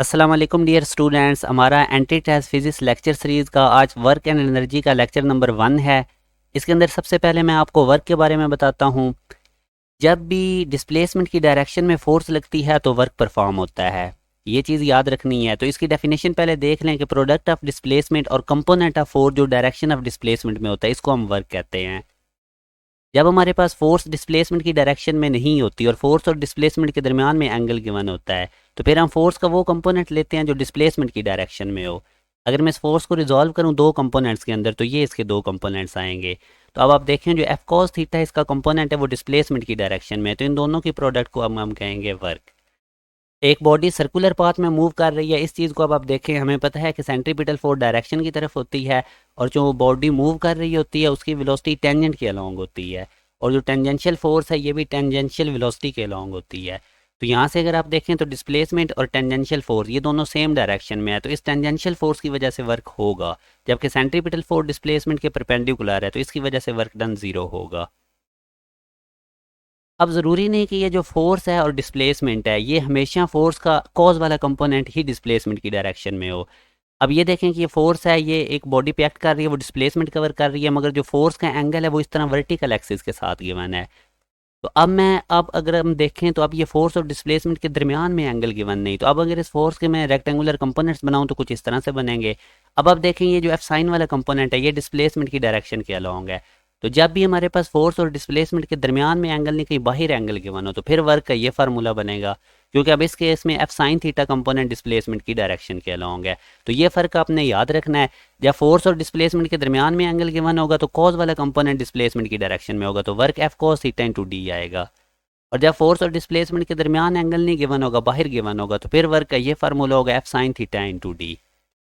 अस्सलाम वालेकुम dear students. हमारा entry test physics lecture series का आज वर्क एंड एनर्जी का लेक्चर नंबर 1 है। इसके अंदर सबसे पहले मैं आपको वर्क के बारे में बताता हूँ। जब भी डिस्प्लेसमेंट की डायरेक्शन में फोर्स लगती है तो वर्क परफॉर्म होता है, ये चीज़ याद रखनी है। तो इसकी डेफिनेशन पहले देख लें कि प्रोडक्ट ऑफ डिस्प्लेसमेंट और कंपोनेंट ऑफ फोर्स जो डायरेक्शन ऑफ डिस्प्लेसमेंट में होता है इसको हम वर्क कहते हैं। जब हमारे पास फोर्स डिस्प्लेसमेंट की डायरेक्शन में नहीं होती और फोर्स और डिस्प्लेसमेंट के दरमियान में एंगल गिवन होता है तो फिर हम फोर्स का वो कंपोनेंट लेते हैं जो डिस्प्लेसमेंट की डायरेक्शन में हो। अगर मैं इस फोर्स को रिजॉल्व करूं दो कंपोनेंट्स के अंदर तो ये इसके दो कंपोनेंट्स आएंगे। तो अब आप देखें जो एफ कॉस थीटा इसका कंपोनेंट है वो डिस्प्लेसमेंट की डायरेक्शन में है, तो इन दोनों की प्रोडक्ट को अब हम कहेंगे वर्क। एक बॉडी सर्कुलर पाथ में मूव कर रही है, इस चीज़ को अब आप देखें, हमें पता है कि सेंट्रीपिटल फोर्स डायरेक्शन की तरफ होती है और जो बॉडी मूव कर रही होती है उसकी वेलोसिटी टेंजेंट के अलोंग होती है और जो टेंजेंशियल फोर्स है ये भी टेंजेंशियल वेलोसिटी के अलोंग होती है। तो यहाँ से अगर आप देखें तो डिस्प्लेसमेंट और टेंजेंशियल फोर्स ये दोनों सेम डायरेक्शन में है, तो इस टेंजेंशियल फोर्स की वजह से वर्क होगा, जबकि सेंट्रीपिटल फोर्स डिस्प्लेसमेंट के परपेंडिकुलर है तो इसकी वजह से वर्क डन ज़ीरो होगा। अब ज़रूरी नहीं कि ये जो फोर्स है और डिस्प्लेसमेंट है ये हमेशा फोर्स का कॉज वाला कंपोनेंट ही डिस्प्लेसमेंट की डायरेक्शन में हो। अब ये देखें कि ये फोर्स है, ये एक बॉडी पे एक्ट कर रही है, वो डिस्प्लेसमेंट कवर कर रही है, मगर जो फोर्स का एंगल है वो इस तरह वर्टिकल एक्सिस के साथ गिवन है। तो अब अगर हम देखें तो अब ये फोर्स और डिस्प्लेसमेंट के दरमियान में एंगल गिवन नहीं, तो अब अगर इस फोर्स के मैं रेक्टेंगुलर कंपोनेंट्स बनाऊं तो कुछ इस तरह से बनेंगे। अब आप देखें ये जो एफ साइन वाला कंपोनेंट है ये डिस्प्लेसमेंट की डायरेक्शन के अलोंग है। तो जब भी हमारे पास फोर्स और डिस्प्लेसमेंट के दरमियान में एंगल नहीं कहीं बाहर एंगल गिवन हो तो फिर वर्क का ये फार्मूला बनेगा, क्योंकि अब इस केस में F sine theta component displacement की डायरेक्शन के अलोंग है। तो ये फ़र्क आपने याद रखना है। जब फोर्स और डिस्प्लेसमेंट के दरमियान में एंगल गिवन होगा तो कॉज वाला कंपोनेंट डिस्प्लेसमेंट की डायरेक्शन में होगा, तो work F cos theta into D आएगा। और जब फोर्स और डिस्प्लेसमेंट के दरमियान एंगल नहीं गिवन होगा, बाहर गिवन होगा, तो फिर वर्क का ये फार्मूला होगा F sine theta into D,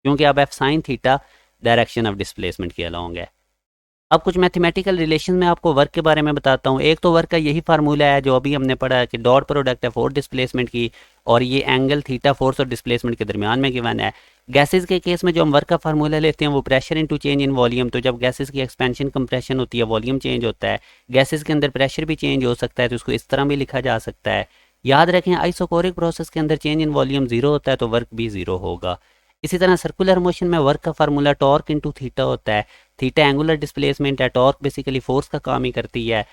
क्योंकि अब F sine theta direction of displacement के अलोंग है। अब कुछ मैथमेटिकल रिलेशन में आपको वर्क के बारे में बताता हूँ। एक तो वर्क का यही फार्मूला है जो अभी हमने पढ़ा है कि डॉट प्रोडक्ट है फोर्स डिस्प्लेसमेंट की और ये एंगल थीटा फोर्स और डिस्प्लेसमेंट के दरमियान में गिवन है। गैसेस के केस में जो हम वर्क का फार्मूला लेते हैं वो pressure into change in volume, तो जब गैसेस की एक्सपेंशन कंप्रेशन होती है वॉल्यूम चेंज होता है, गैसेस के अंदर प्रेशर भी चेंज हो सकता है, तो इसको इस तरह भी लिखा जा सकता है। याद रखें आइसोकोरिक प्रोसेस के अंदर चेंज इन वॉल्यूम जीरो होता है तो वर्क भी जीरो होगा। इसी तरह सर्कुलर मोशन में वर्क का फार्मूला टॉर्क इंटू थीटा होता है। थीटा एंगुलर डिस्प्लेसमेंट है, टॉर्क बेसिकली फोर्स का काम ही करती है।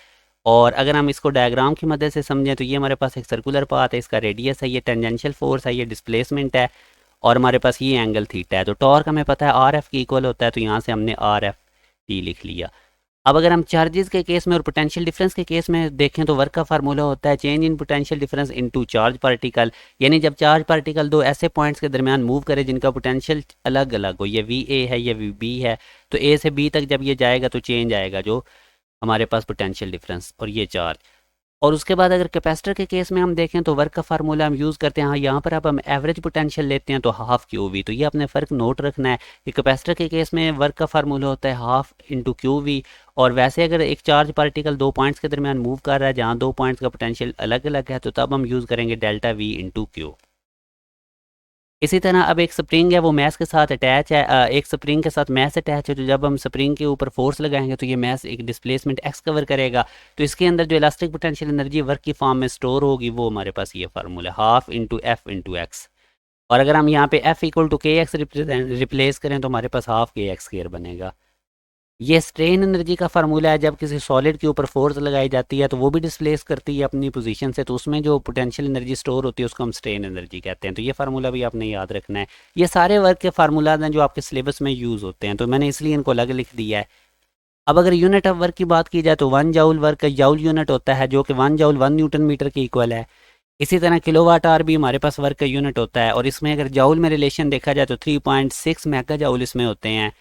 और अगर हम इसको डायग्राम की मदद से समझें तो ये हमारे पास एक सर्कुलर पाथ है, इसका रेडियस है, ये टेंजेंशियल फोर्स है, ये डिस्प्लेसमेंट है और हमारे पास ये एंगल थीटा है। तो टॉर्क हमें पता है आर एफ की इक्वल होता है, तो यहाँ से हमने आर एफ टी लिख लिया। अब अगर हम चार्जेस के केस में और पोटेंशियल डिफरेंस के केस में देखें तो वर्क का फार्मूला होता है change in potential difference into charge particle, यानी जब चार्ज पार्टिकल दो ऐसे पॉइंट्स के दरमियान मूव करे जिनका पोटेंशियल अलग अलग हो, ये वी ए है ये वी बी है, तो ए से बी तक जब ये जाएगा तो चेंज आएगा जो हमारे पास पोटेंशियल डिफरेंस और ये चार्ज। और उसके बाद अगर कैपेसिटर के केस में हम देखें तो वर्क का फार्मूला हम यूज़ करते हैं, हाँ यहाँ पर अब हम एवरेज पोटेंशियल लेते हैं तो हाफ क्यू वी, तो ये अपने फ़र्क नोट रखना है कि कैपेसिटर के केस में वर्क का फार्मूला होता है हाफ इंटू क्यू वी। और वैसे अगर एक चार्ज पार्टिकल दो पॉइंट्स के दरमियान मूव कर रहा है जहाँ दो पॉइंट्स का पोटेंशियल अलग अलग है तो तब हम यूज़ करेंगे डेल्टा वी इंटू क्यू। इसी तरह अब एक स्प्रिंग है वो मैस के साथ अटैच है, एक स्प्रिंग के साथ मैस अटैच है, तो जब हम स्प्रिंग के ऊपर फोर्स लगाएंगे तो ये मैस एक डिस्प्लेसमेंट एक्स कवर करेगा, तो इसके अंदर जो इलास्टिक पोटेंशियल एनर्जी वर्क की फॉर्म में स्टोर होगी वो हमारे पास ये formula half into F into x. और अगर हम यहाँ पे एफ इक्वल टू के एक्स रिप्लेस करें तो हमारे पास हाफ के एक्स स्क्वायर बनेगा। ये स्ट्रेन एनर्जी का फार्मूला है, जब किसी सॉलिड के ऊपर फोर्स लगाई जाती है तो वो भी डिस्प्लेस करती है अपनी पोजीशन से, तो उसमें जो पोटेंशियल एनर्जी स्टोर होती है उसको हम स्ट्रेन एनर्जी कहते हैं। तो ये फार्मूला भी आपने याद रखना है। ये सारे वर्क के फार्मूलाज हैं जो आपके सिलेबस में यूज़ होते हैं, तो मैंने इसलिए इनको अलग लिख दिया है। अब अगर यूनिट ऑफ वर्क की बात की जाए तो 1 जाउल वर्क का जाउल यूनिट होता है जो कि 1 जाउल 1 न्यूटन मीटर के इक्वल है। इसी तरह किलोवाट आवर भी हमारे पास वर्क का यूनिट होता है और इसमें अगर जाउल में रिलेशन देखा जाए तो 3.6 मेगा जाउल इसमें होते हैं।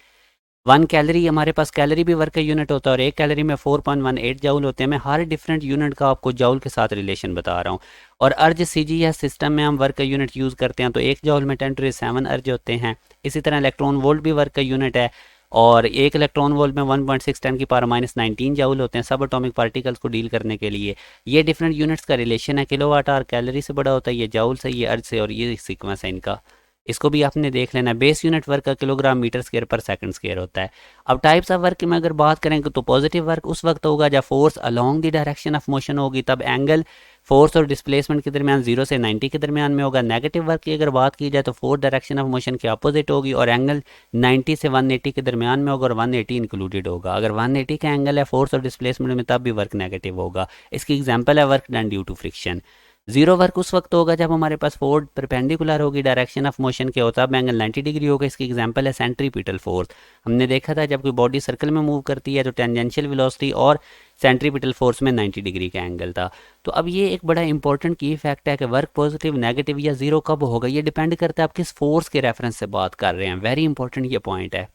1 कैलोरी हमारे पास कैलोरी भी वर्क का यूनिट होता है और 1 कैलोरी में 4.18 जाउल होते हैं। मैं हर डिफरेंट यूनिट का आपको जाउल के साथ रिलेशन बता रहा हूँ। और अर्ज CGS सिस्टम में हम वर्क का यूनिट यूज़ करते हैं तो 1 जाउल में 10⁻⁷ अर्ज होते हैं। इसी तरह इलेक्ट्रॉन वोल्ट भी वर्क का यूनिट है और 1 इलेक्ट्रॉन वोल्ट में 1.6 10 की पावर -19 जाउल होते हैं सब एटॉमिक पार्टिकल्स को डील करने के लिए। ये डिफरेंट यूनिट्स का रिलेशन है, किलोवाट आवर कैलोरी से बड़ा होता है, ये जाउल से, ये अर्ज से, और ये सीक्वेंस है इनका। इसको भी आपने देख लेना। बेस यूनिट वर्क का किलोग्राम मीटर स्क्वायर पर सेकंड स्क्वायर होता है। अब टाइप्स ऑफ वर्क की मैं अगर बात करेंगे तो पॉजिटिव वर्क उस वक्त होगा जब force along the direction of motion होगी, तब एंगल फोर्स और डिस्प्लेसमेंट के दरमियान 0 से 90 के दरमियान में होगा। नेगेटिव वर्क की अगर बात की जाए तो फोर्स डायरेक्शन ऑफ मोशन के अपोजिट होगी और एंगल 90 से 180 के दरमियान में होगा और 180 इंक्लूडेड होगा। अगर 180 का एंगल है फोर्स और डिस्प्लेसमेंट में तब भी वर्क नेगेटिव होगा। इसकी एग्जांपल है work done due to friction. Zero work उस वक्त होगा जब हमारे पास फोर्स परपेंडिकुलर होगी डायरेक्शन ऑफ मोशन के, होता है एंगल 90 डिग्री होगा। इसकी एग्जांपल है सेंट्रीपिटल फोर्स। हमने देखा था जब कोई बॉडी सर्कल में मूव करती है तो टेंजेंशियल वेलोसिटी और सेंट्रीपिटल फोर्स में 90 डिग्री का एंगल था। तो अब ये एक बड़ा इंपॉर्टेंट की फैक्ट है कि वर्क पॉजिटिव, नेगेटिव या जीरो कब होगा, ये डिपेंड करता है आप किस फोर्स के रेफरेंस से बात कर रहे हैं। वेरी इंपॉर्टेंट ये पॉइंट है।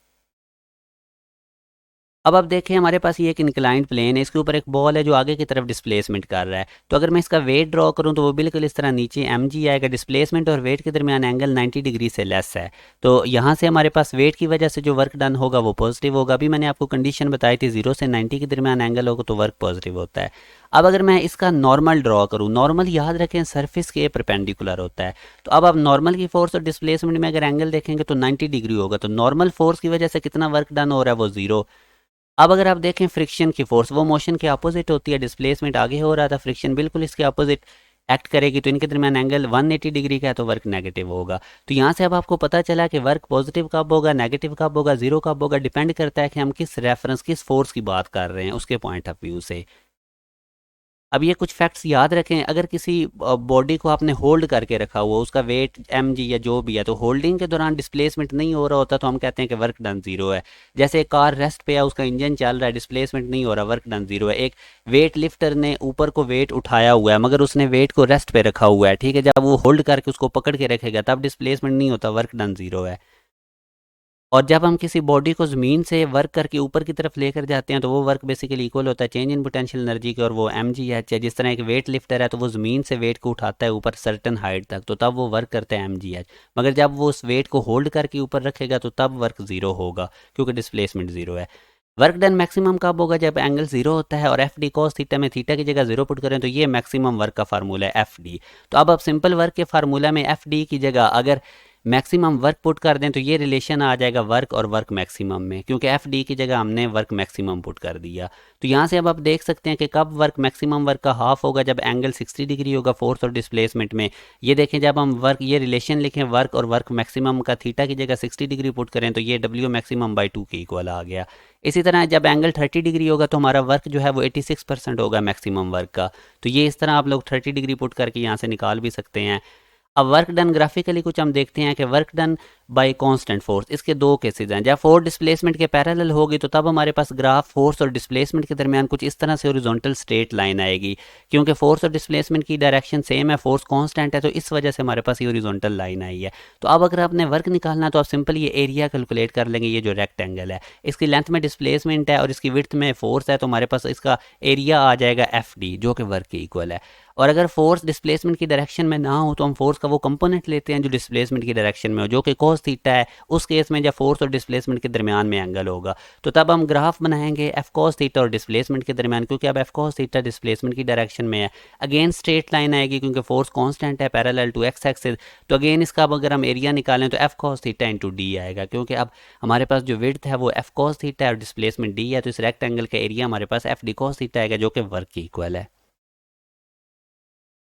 अब आप देखें हमारे पास ये एक इंक्लाइंड प्लेन है, इसके ऊपर एक बॉल है जो आगे की तरफ डिस्प्लेसमेंट कर रहा है। तो अगर मैं इसका वेट ड्रॉ करूं तो वो बिल्कुल इस तरह नीचे mg आएगा। डिस्प्लेसमेंट और वेट के दरमियान एंगल 90 डिग्री से लेस है, तो यहाँ से हमारे पास वेट की वजह से जो वर्क डन होगा वो पॉजिटिव होगा। अभी मैंने आपको कंडीशन बताई थी 0 से 90 के दरमियान एंगल होगा तो वर्क पॉजिटिव होता है। अब अगर मैं इसका नॉर्मल ड्रॉ करूँ, नॉर्मल याद रखें सरफेस के परपेंडिकुलर होता है। तो अब आप नॉर्मल की फोर्स और डिस्प्लेसमेंट में अगर एंगल देखेंगे तो 90 डिग्री होगा, तो नॉर्मल फोर्स की वजह से कितना वर्क डन हो रहा है वो 0। अब अगर आप देखें फ्रिक्शन की फोर्स वो मोशन के अपोजिट होती है। डिस्प्लेसमेंट आगे हो रहा था, फ्रिक्शन बिल्कुल इसके अपोजिट एक्ट करेगी, तो इनके दरमियान एंगल 180 डिग्री का है तो वर्क नेगेटिव होगा। तो यहाँ से अब आपको पता चला कि वर्क पॉजिटिव कब होगा, नेगेटिव कब होगा, जीरो कब होगा, डिपेंड करता है कि हम किस रेफरेंस, किस फोर्स की बात कर रहे हैं उसके पॉइंट ऑफ व्यू से। अब ये कुछ फैक्ट्स याद रखें। अगर किसी बॉडी को आपने होल्ड करके रखा हुआ, उसका वेट mg या जो भी है, तो होल्डिंग के दौरान डिस्प्लेसमेंट नहीं हो रहा होता तो हम कहते हैं कि वर्क डन जीरो है। जैसे एक कार रेस्ट पे है, उसका इंजन चल रहा है, डिस्प्लेसमेंट नहीं हो रहा, वर्क डन जीरो है। एक वेट लिफ्टर ने ऊपर को वेट उठाया हुआ है मगर उसने वेट को रेस्ट पे रखा हुआ है, ठीक है, जब वो होल्ड करके उसको पकड़ के रखेगा तब डिस्प्लेसमेंट नहीं होता, वर्क डन जीरो है। और जब हम किसी बॉडी को ज़मीन से वर्क करके ऊपर की तरफ लेकर जाते हैं तो वो वर्क बेसिकली इक्वल होता है चेंज इन पोटेंशियल एनर्जी के, और वो mgh है। जिस तरह एक वेट लिफ्टर है तो वो ज़मीन से वेट को उठाता है ऊपर सर्टन हाइट तक, तो तब वो वर्क करता है mgh। मगर जब वो उस वेट को होल्ड करके ऊपर रखेगा तो तब वर्क ज़ीरो होगा क्योंकि डिस्प्लेसमेंट ज़ीरो है। वर्क डन मैक्सिमम कब होगा, जब एंगल जीरो होता है और एफ डी कॉस थीटा में थीटा की जगह जीरो पुट करें तो ये मैक्सिमम वर्क का फार्मूला है एफ डी। तो अब आप सिंपल वर्क के फार्मूला में एफ डी की जगह अगर मैक्सिमम वर्क पुट कर दें तो ये रिलेशन आ जाएगा वर्क और वर्क मैक्सिमम में, क्योंकि एफ डी की जगह हमने वर्क मैक्सिमम पुट कर दिया। तो यहाँ से अब आप देख सकते हैं कि कब वर्क मैक्सिमम वर्क का हाफ होगा, जब एंगल 60 डिग्री होगा फोर्स और डिस्प्लेसमेंट में। ये देखें जब हम वर्क, ये रिलेशन लिखें वर्क और वर्क मैक्सिमम का, थीटा की जगह 60 डिग्री पुट करें तो ये डब्ल्यू मैक्सिमम बाई 2 के इक्वल आ गया। इसी तरह जब एंगल 30 डिग्री होगा तो हमारा वर्क जो है वो 86% होगा मैक्सिमम वर्क का। तो ये इस तरह आप लोग 30 डिग्री पुट करके यहाँ से निकाल भी सकते हैं। अब वर्क डन ग्राफिकली कुछ हम देखते हैं कि work done by constant force, इसके दो केसेस हैं। जब फोर्स डिस्प्लेसमेंट के पैरेलल होगी तो तब हमारे पास ग्राफ फोर्स और डिस्प्लेसमेंट के दरमियान कुछ इस तरह से हॉरिजॉन्टल स्ट्रेट लाइन आएगी, क्योंकि फोर्स और डिस्प्लेसमेंट की डायरेक्शन सेम है, फोर्स कांस्टेंट है, तो इस वजह से हमारे पास ये हॉरिजॉन्टल लाइन आई है। तो अब अगर आपने वर्क निकालना तो आप सिंपल ये एरिया कैलकुलेट कर लेंगे। ये जो रेक्टेंगल है इसकी लेंथ में डिस्प्लेसमेंट है और इसकी विड्थ में फोर्स है, तो हमारे पास इसका एरिया आ जाएगा एफ डी जो कि वर्क के इक्वल है। और अगर फोर्स डिस्प्लेसमेंट की डायरेक्शन में ना हो तो हम फोर्स का वो कंपोनेंट लेते हैं जो डिस्प्लेसमेंट की डायरेक्शन में हो, जो कि कॉस थीटा है। उस केस में जब फोर्स और डिस्प्लेसमेंट के दरमियान में एंगल होगा तो तब हम ग्राफ बनाएंगे एफ कॉस थीटा और डिस्प्लेसमेंट के दरमियान, क्योंकि अब एफ कॉस थीटा डिस्प्लेसमेंट की डायरेक्शन में है। अगेन स्ट्रेट लाइन आएगी क्योंकि फोर्स कांस्टेंट है पैरेलल टू एक्स एक्सिस। तो अगेन इसका अब अगर हम एरिया निकालें तो F cos theta into D आएगा, क्योंकि अब हमारे पास जो विड्थ है वो एफ कॉस थीटा है और डिस्प्लेसमेंट डी है, तो इस रेक्टेंगल का एरिया हमारे पास एफ डी कॉस थीटा आएगा जो कि वर्क की इक्वल है।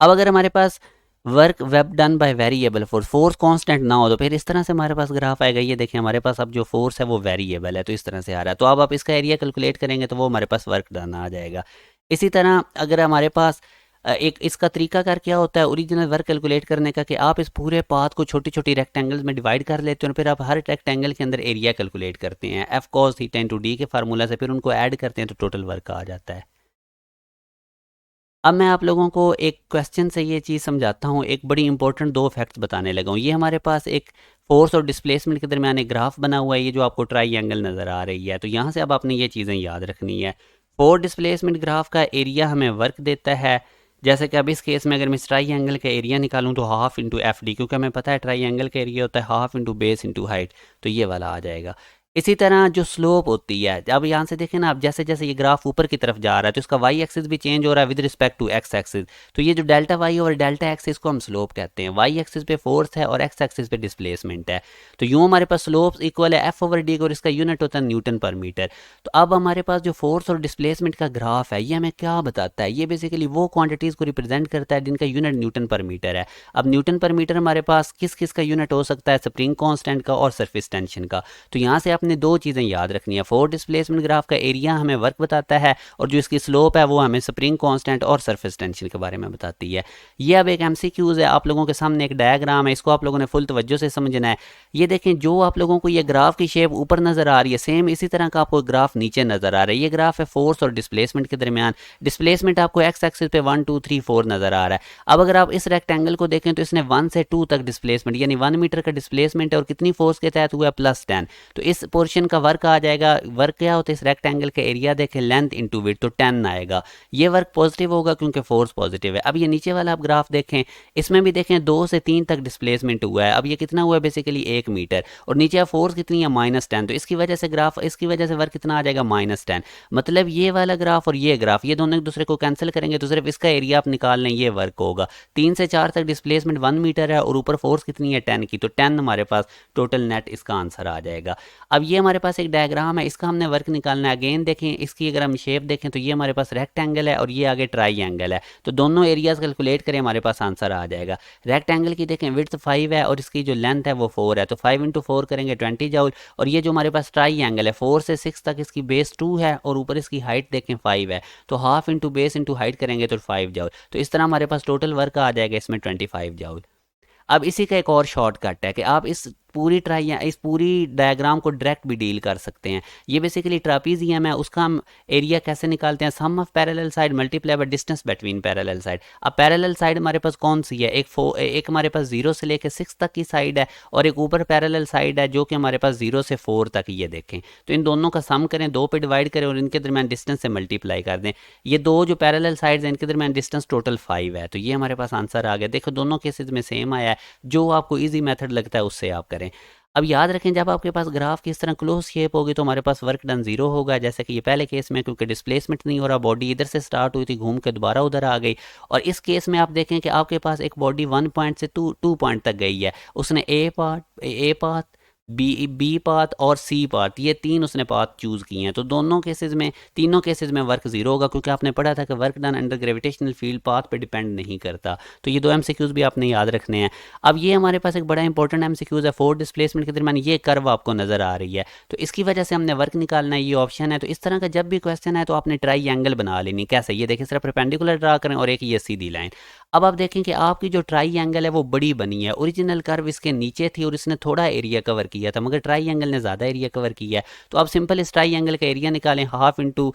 अब अगर हमारे पास वर्क वेब done by variable force, force constant ना हो तो फिर इस तरह से हमारे पास ग्राफ आएगा। ये देखें हमारे पास अब जो फोर्स है वो वेरिएबल है तो इस तरह से आ रहा है। तो अब आप इसका एरिया कैलकुलेट करेंगे तो वो हमारे पास वर्क डन आ जाएगा। इसी तरह अगर हमारे पास एक इसका तरीकाकार क्या होता है ओरिजिनल वर्क कैलकुलेट करने का, कि आप इस पूरे पाथ को छोटी छोटी रेक्टेंगल्स में डिवाइड कर लेते हैं और फिर आप हर रेक्टेंगल के अंदर एरिया कैलकुलेट करते हैं F cos theta into D के फार्मूला से, फिर उनको ऐड करते हैं तो टोटल वर्क आ जाता है। अब मैं आप लोगों को एक क्वेश्चन से ये चीज़ समझाता हूँ। एक बड़ी इंपॉर्टेंट दो फैक्ट्स बताने लगा हूँ। ये हमारे पास एक फोर्स और डिस्प्लेसमेंट के दरमियान एक ग्राफ बना हुआ है, ये जो आपको ट्राइंगल नज़र आ रही है। तो यहाँ से अब आपने ये चीज़ें याद रखनी है। फोर्स डिस्प्लेसमेंट ग्राफ का एरिया हमें वर्क देता है। जैसे कि अब इस केस में अगर मैं इस ट्राइंगल का एरिया निकालूं तो हाफ इंटू एफ डी, क्योंकि हमें पता है ट्राइंगल का एरिया होता है half into base into height, तो ये वाला आ जाएगा। इसी तरह जो स्लोप होती है, अब यहाँ से देखें ना, अब जैसे जैसे ये ग्राफ ऊपर की तरफ जा रहा है तो इसका वाई एक्सिस भी चेंज हो रहा है with respect to X axis. तो ये जो डेल्टा वाई और डेल्टा एक्स इसको हम स्लोप कहते हैं। वाई एक्सिस पे फोर्स है और एक्स एक्सिस पे डिस्प्लेसमेंट है। तो यूँ हमारे पास स्लोप इक्वल है एफ ओवर डी और इसका यूनिट होता है न्यूटन पर मीटर। तो अब हमारे पास जो फोर्स और डिस्प्लेसमेंट का ग्राफ है ये हमें क्या बताता है, ये बेसिकली वो क्वांटिटीज़ को रिप्रेजेंट करता है जिनका यूनिट न्यूटन पर मीटर है। अब न्यूटन पर मीटर हमारे पास किस किस का यूनिट हो सकता है, स्प्रिंग कांस्टेंट का और सरफेस टेंशन का। तो यहाँ से आपने दो चीज़ें याद रखनी है, फोर्स डिस्प्लेसमेंट ग्राफ का एरिया हमें वर्क बताता है और जो इसकी स्लोप है वो हमें स्प्रिंग कांस्टेंट और सरफेस टेंशन के बारे में बताती है। ये अब एक एमसीक्यूज है, आप लोगों के सामने एक डायग्राम है, इसको आप लोगों ने फुल तवज्जो से समझना है। ये देखें, जो आप लोगों को ये ग्राफ की शेप ऊपर नजर आ रही है सेम इसी तरह का आपको ग्राफ नीचे नजर आ रहा है। ये ग्राफ है फोर्स और डिस्प्लेसमेंट के दरमियान। डिस्प्लेसमेंट आपको एक्स एक्सिस पे 1 2 3 4 नजर आ रहा है। अब अगर आप इस रेक्टेंगल को देखें तो इसने 1 से 2 तक डिस्प्लेसमेंट यानी 1 मीटर का डिस्प्लेसमेंट है और कितनी फोर्स के तहत हुआ है, +10। तो इस पोर्शन का वर्क आ जाएगा, वर्क क्या होता है इस रेक्टेंगल का एरिया देखें लेंथ इंटू विड्थ, तो 10 आएगा। ये वर्क पॉजिटिव होगा क्योंकि फोर्स पॉजिटिव है। अब ये नीचे वाला आप ग्राफ देखें, इसमें भी देखें 2 से 3 तक डिस्प्लेसमेंट हुआ है। अब ये कितना हुआ है, बेसिकली 1 मीटर, और नीचे आप फोर्स कितनी है, -10। तो इसकी वजह से ग्राफ, इसकी वजह से वर्क कितना आ जाएगा, -10। मतलब ये वाला ग्राफ और ये ग्राफ, ये दोनों एक दूसरे को कैंसिल करेंगे तो सिर्फ इसका एरिया आप निकाल लें, ये वर्क होगा। 3 से 4 तक डिस्प्लेसमेंट 1 मीटर है और ऊपर फोर्स कितनी है, 10 की, तो 10 हमारे पास टोटल नेट इसका आंसर आ जाएगा। अब ये हमारे पास एक डायग्राम है, इसका हमने वर्क निकालना है। अगेन देखें, इसकी अगर हम शेप देखें तो ये हमारे पास रेक्टेंगल है और ये आगे ट्राईएंगल है। तो दोनों एरियाज कैलकुलेट करें, हमारे पास आंसर आ जाएगा। रेक्टेंगल की देखें विड्थ 5 है और इसकी जो लेंथ है वो 4 है, तो 5 × 4 करेंगे 20 जूल। और ये जो हमारे पास ट्राईएंगल है 4 से 6 तक इसकी बेस 2 है और ऊपर इसकी हाइट देखें 5 है, तो half into base into height करेंगे तो 5 जूल। तो इस तरह हमारे पास टोटल वर्क आ जाएगा इसमें 25 जूल। अब इसी का एक और शॉर्टकट है कि आप इस पूरी डायग्राम को डायरेक्ट भी डील कर सकते हैं। ये बेसिकली ट्रापीजियम है, उसका हम एरिया कैसे निकालते हैं, sum of parallel side multiply by distance between parallel side. अब पैरेलल साइड हमारे पास कौन सी है, एक हमारे पास 0 से लेकर 6 तक की साइड है और एक ऊपर पैरेलल साइड है जो कि हमारे पास 0 से 4 तक। ये देखें, तो इन दोनों का सम करें, 2 पे डिवाइड करें और इनके दरमियान डिस्टेंस से मल्टीप्लाई कर दें। ये दो जो पैरेलल साइड्स हैं इनके दरमियान डिस्टेंस टोटल 5 है। तो ये हमारे पास आंसर आ गया। देखो दोनों केसेस में सेम आया है, जो आपको ईजी मेथड लगता है उससे आप करें। अब याद रखें, जब आपके पास ग्राफ की इस तरह क्लोज शेप होगी तो हमारे पास वर्क डन 0 होगा, जैसे कि ये पहले केस में, क्योंकि डिस्प्लेसमेंट नहीं हो रहा, बॉडी इधर से स्टार्ट हुई थी घूम के दोबारा उधर आ गई। और इस केस में आप देखें कि आपके पास एक बॉडी 1 पॉइंट से 2 पॉइंट तक गई है। उसने ए पाथ, बी पाथ और सी पाथ, ये 3 उसने पाथ चूज़ किए हैं। तो तीनों केसेस में वर्क 0 होगा, क्योंकि आपने पढ़ा था कि work done under gravitational field path पे डिपेंड नहीं करता। तो ये 2 एमसीक्यूज़ भी आपने याद रखने हैं। अब ये हमारे पास एक बड़ा इंपॉर्टेंट एमसीक्यूज़ है, फोर्स डिस्प्लेसमेंट के दरमियान ये कर्व आपको नजर आ रही है, तो इसकी वजह से हमने वर्क निकालना है, ये ऑप्शन है। तो इस तरह का जब भी क्वेश्चन है तो आपने ट्राईएंगल बना लेनी। कैसे, ये देखिए सिर्फ परपेंडिकुलर ड्रा करें और एक ये सीधी लाइन। अब आप देखें कि आपकी जो ट्राईएंगल है वो बड़ी बनी है, ओरिजिनल कर्व इसके नीचे थी और इसने थोड़ा एरिया कवर किया था, मगर ट्राईएंगल ने ज़्यादा एरिया कवर किया है। तो आप सिंपल इस ट्राईएंगल का एरिया निकालें, half into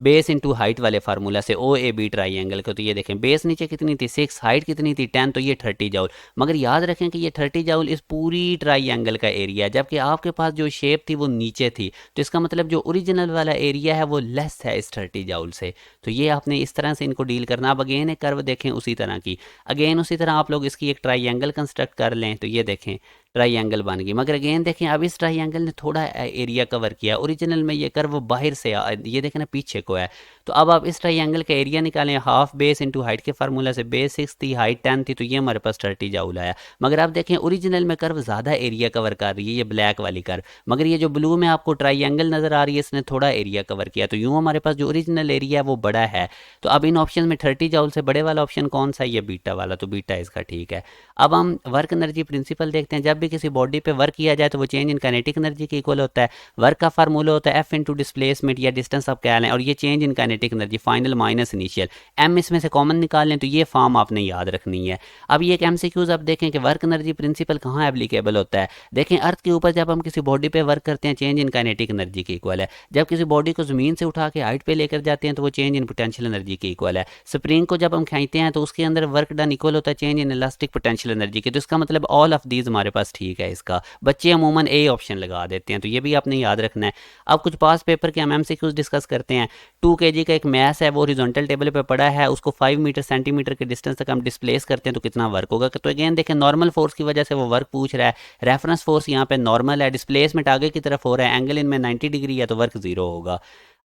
base into height वाले फार्मूला से, ओ ए बी ट्राईएंगल को। तो ये देखें बेस नीचे कितनी थी 6, हाइट कितनी थी 10, तो ये 30 जूल। मगर याद रखें कि ये 30 जूल इस पूरी ट्राईएंगल का एरिया है, जबकि आपके पास जो शेप थी वो नीचे थी। तो इसका मतलब जो ओरिजिनल वाला एरिया है वो लेस है इस 30 जूल से। तो ये आपने इस तरह से इनको डील करना। अब अगेन एक कर्व देखें उसी तरह की, अगेन उसी तरह आप लोग इसकी एक ट्राईएंगल कंस्ट्रक्ट कर लें। तो ये देखें ट्राईएंगल बन गई, मगर अगेन देखें अब इस ट्राईएंगल ने थोड़ा एरिया कवर किया। ओरिजिनल में ये कर्व बाहर से ये देखें ना पीछे को है। तो अब आप इस ट्राईएंगल का एरिया निकालें, हाफ बेस इंटू हाइट के फार्मूला से, बेस 6 थी, हाइट 10 थी, तो ये हमारे पास 30 जूल आया। मगर आप देखें ओरिजिनल में कर्व ज़्यादा एरिया कवर कर रही है, ये ब्लैक वाली कर्व, मगर ये जो ब्लू में आपको ट्राईएंगल नज़र आ रही है इसने थोड़ा एरिया कवर किया। तो यूँ हमारे पास जो ओरिजिनल एरिया है वो बड़ा है। तो अब इन ऑप्शन में 30 जूल से बड़े वाला ऑप्शन कौन सा है, ये बीटा वाला, तो बीटा इसका ठीक है। अब हम वर्क एनर्जी प्रिंसिपल देखते हैं। जब भी किसी बॉडी पे वर्क किया जाए तो वो चेंज इन काइनेटिक एनर्जी के इक्वल होता है। वर्क का फार्मूला होता है एफ इंटू डिस्प्लेसमेंट या डिस्टेंस आप कह लें, और ये change in kinetic energy final minus initial. M इसमें से कॉमन निकाल लें, तो ये फॉर्म आपने याद रखनी है। अब ये एक एमसीक्यूज आप देखें कि वर्क एनर्जी प्रिंसिपल कहाँ एप्लीकेबल होता है। देखें अर्थ के ऊपर जब हम किसी बॉडी पे वर्क करते हैं चेंज इन काइनेटिक एनर्जी के इक्वल है। जब किसी बॉडी को जमीन से उठा के हाइट पे लेकर जाते हैं तो वो चेंज इन पोटेंशियल एनर्जी के इक्वल है। स्प्रिंग को जब हम खींचते हैं तो उसके अंदर वर्क डन इक्वल होता है change in elastic potential energy के। तो इसका मतलब ऑल ऑफ दीज हमारे पास ठीक है। इसका बच्चे अमूमन ए ऑप्शन लगा देते हैं, तो ये भी आपने याद रखना है। अब कुछ पास पेपर के हम एमसीक्यूज डिस्कस करते हैं। 2 kg का एक मैस है वो हॉरिजॉन्टल टेबल पे पड़ा है, उसको 5 मीटर सेंटीमीटर के डिस्टेंस तक हम डिस्प्लेस करते हैं तो कितना वर्क होगा। तो अगेन देखें नॉर्मल फोर्स की वजह से वो वर्क पूछ रहा है, रेफरेंस फोर्स यहाँ पे नॉर्मल है, डिस्प्लेसमेंट आगे की तरफ हो रहा है, एंगल इनमें 90 डिग्री है तो वर्क 0 होगा।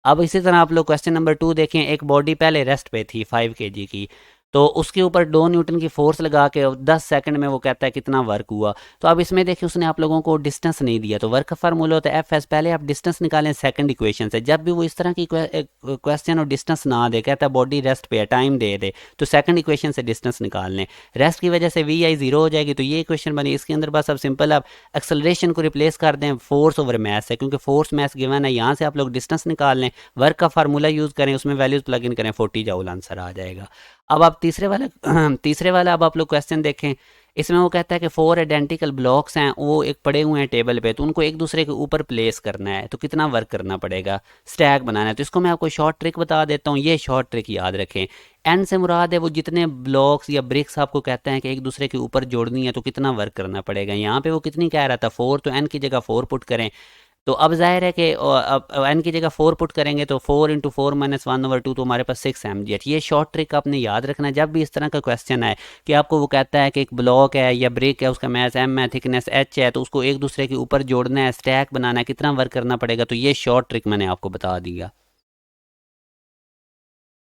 अब इसी तरह आप लोग क्वेश्चन नंबर 2 देखें, एक बॉडी पहले रेस्ट पे थी 5 kg की, तो उसके ऊपर 2 न्यूटन की फोर्स लगा के 10 सेकंड में वो कहता है कितना वर्क हुआ। तो अब इसमें देखिए उसने आप लोगों को डिस्टेंस नहीं दिया, तो वर्क का फार्मूला होता है एफ एस, पहले आप डिस्टेंस निकालें सेकंड इक्वेशन से। जब भी वो इस तरह की क्वेश्चन और डिस्टेंस ना दे, कहता है बॉडी रेस्ट पे है, टाइम दे दे, तो सेकंड इक्वेशन से डिस्टेंस निकाल लें। रेस्ट की वजह से वी आई 0 हो जाएगी, तो ये इक्वेशन बनी। इसके अंदर बस अब सिंपल आप एक्सेलरेशन को रिप्लेस कर दें फोर्स ओवर मैस है, क्योंकि फोर्स मैस गिवन है, यहाँ से आप लोग डिस्टेंस निकाल लें, वर्क का फार्मूला यूज़ करें, उसमें वैल्यूज प्लग इन करें, 40 जूल आंसर आ जाएगा। अब आप तीसरे वाला अब आप लोग क्वेश्चन देखें, इसमें वो कहता है कि 4 आइडेंटिकल ब्लॉक्स हैं, वो एक पड़े हुए हैं टेबल पे, तो उनको एक दूसरे के ऊपर प्लेस करना है, तो कितना वर्क करना पड़ेगा, स्टैक बनाना है। तो इसको मैं आपको शॉर्ट ट्रिक बता देता हूँ, ये शॉर्ट ट्रिक याद रखें। एन से मुराद है वो जितने ब्लॉक्स या ब्रिक्स आपको कहते हैं कि एक दूसरे के ऊपर जोड़नी है तो कितना वर्क करना पड़ेगा। यहाँ पे वो कितनी कह रहा था 4, तो एन की जगह 4 पुट करें। तो अब जाहिर है कि अब एन की जगह 4 पुट करेंगे तो 4 × 4 - 1/2, तो हमारे पास 6 mg। ये शॉर्ट ट्रिक आपने याद रखना है जब भी इस तरह का क्वेश्चन है कि आपको वो कहता है कि एक ब्लॉक है या ब्रिक है, उसका मैस m है, थिकनेस h है, तो उसको एक दूसरे के ऊपर जोड़ना है, स्टैक बनाना है, कितना वर्क करना पड़ेगा। तो ये शॉर्ट ट्रिक मैंने आपको बता दिया।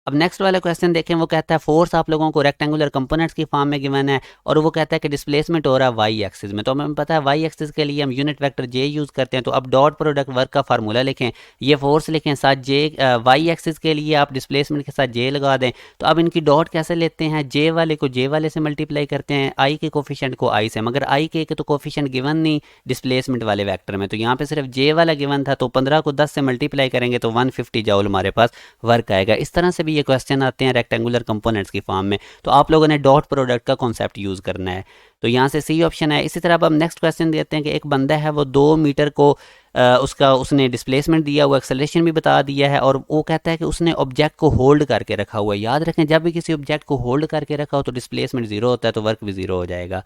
अब नेक्स्ट वाला क्वेश्चन देखें, वो कहता है फोर्स आप लोगों को रेक्टेंगुलर कंपोनेंट्स की फॉर्म में गिवन है और वो कहता है कि डिस्प्लेसमेंट हो रहा है वाई एक्सिस में। तो हमें पता है वाई एक्सिस के लिए हम यूनिट वेक्टर जे यूज़ करते हैं, तो अब डॉट प्रोडक्ट वर्क का फार्मूला लिखें, ये फोर्स लिखें, साथ जे वाई एक्सिस के लिए आप डिस्प्लेसमेंट के साथ जे लगा दें। तो अब इनकी डॉट कैसे लेते हैं, जे वाले को जे वाले से मल्टीप्लाई करते हैं, आई के कोफिशिएंट को आई से, मगर आई के तो कोफिशिएंट गिवन नहीं डिस्प्लेसमेंट वाले वैक्टर में, तो यहाँ पे सिर्फ जे वाला गिवन था, तो 15 को 10 से मल्टीप्लाई करेंगे तो 150 जूल हमारे पास वर्क आएगा। इस तरह से भी ये क्वेश्चन आते हैं रेक्टेंगुलर कंपोनेंट्स की फॉर्म में, तो आप लोगों ने डॉट प्रोडक्ट का कॉन्सेप्ट यूज़ करना है। तो यहाँ से सी ऑप्शन है। इसी तरह अब हम नेक्स्ट क्वेश्चन देते हैं कि एक बंदा है वो 2 मीटर को उसने डिस्प्लेसमेंट दिया हुआ, एक्सेलरेशन भी बता दिया है, और वो कहता है कि उसने ऑब्जेक्ट को होल्ड करके रखा हुआ है। याद रखें जब भी किसी ऑब्जेक्ट को होल्ड करके रखा हो तो डिस्प्लेसमेंट 0 होता है, तो वर्क भी 0 हो जाएगा।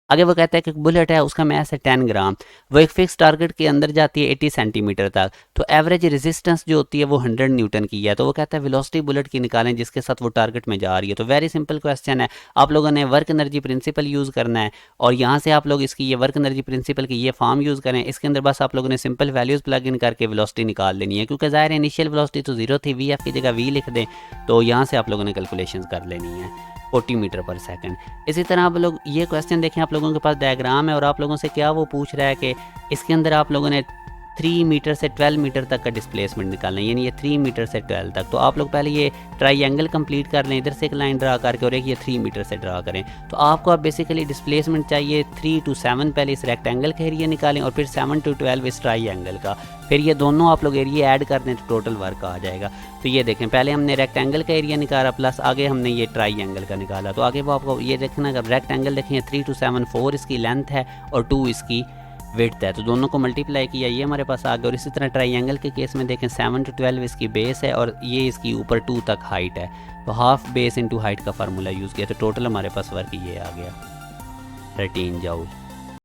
आगे वो कहता है कि बुलेट है, उसका मैस है 10 ग्राम, वो एक फिक्स टारगेट के अंदर जाती है 80 सेंटीमीटर तक, तो एवरेज रेजिस्टेंस जो होती है वो 100 न्यूटन की है। तो वो कहता है वेलोसिटी बुलेट की निकालें जिसके साथ वो टारगेट में जा रही है। तो वेरी सिंपल क्वेश्चन है, आप लोगों ने वर्क एनर्जी प्रिंसिपल यूज़ करना है और यहाँ से आप लोग इसकी ये वर्क एनर्जी प्रिंसिपल की ये फॉर्म यूज़ करें। इसके अंदर बस आप लोगों ने सिंपल वैल्यूज़ प्लग इन करके वेलोसिटी निकाल लेनी है, क्योंकि ज़ाहिर है इनिशियल वेलोसिटी तो 0 थी, वी एफ की जगह वी लिख दें, तो यहाँ से आप लोगों ने कैलकुलेशन कर लेनी है 40 मीटर पर सेकंड। इसी तरह आप लोग ये क्वेश्चन देखें, आप लोगों के पास डायग्राम है और आप लोगों से क्या वो पूछ रहा है कि इसके अंदर आप लोगों ने 3 मीटर से 12 मीटर तक का डिस्प्लेसमेंट निकालना है, यानी ये 3 मीटर से 12 तक। तो आप लोग पहले ये ट्राइंगल कंप्लीट कर लें, इधर से एक लाइन ड्रा करके और एक ये 3 मीटर से ड्रा करें। तो आपको अब बेसिकली डिस्प्लेसमेंट चाहिए 3 to 7, पहले इस रेक्टेंगल का एरिया निकालें और फिर 7 to 12 इस ट्राइंगल का, फिर ये दोनों आप लोग एरिया ऐड कर दें तो टोटल वर्क आ जाएगा। तो ये देखें पहले हमने रेक्टेंगल का एरिया निकाला प्लस आगे हमने ये ट्राइंगल का निकाला, तो आगे वो आपको ये देखना अगर रेक्टेंगल देखें 3 to 7 4 इसकी लेंथ है और 2 इसकी विड्थ है, तो दोनों को मल्टीप्लाई किया ये हमारे पास आ गया। और इसी तरह ट्राइंगल के केस में देखें 7 to 12 इसकी बेस है और ये इसकी ऊपर 2 तक हाइट है, तो हाफ बेस इंटू हाइट का फार्मूला यूज़ किया, तो टोटल हमारे पास वर्क ये आ गया 13 जूल।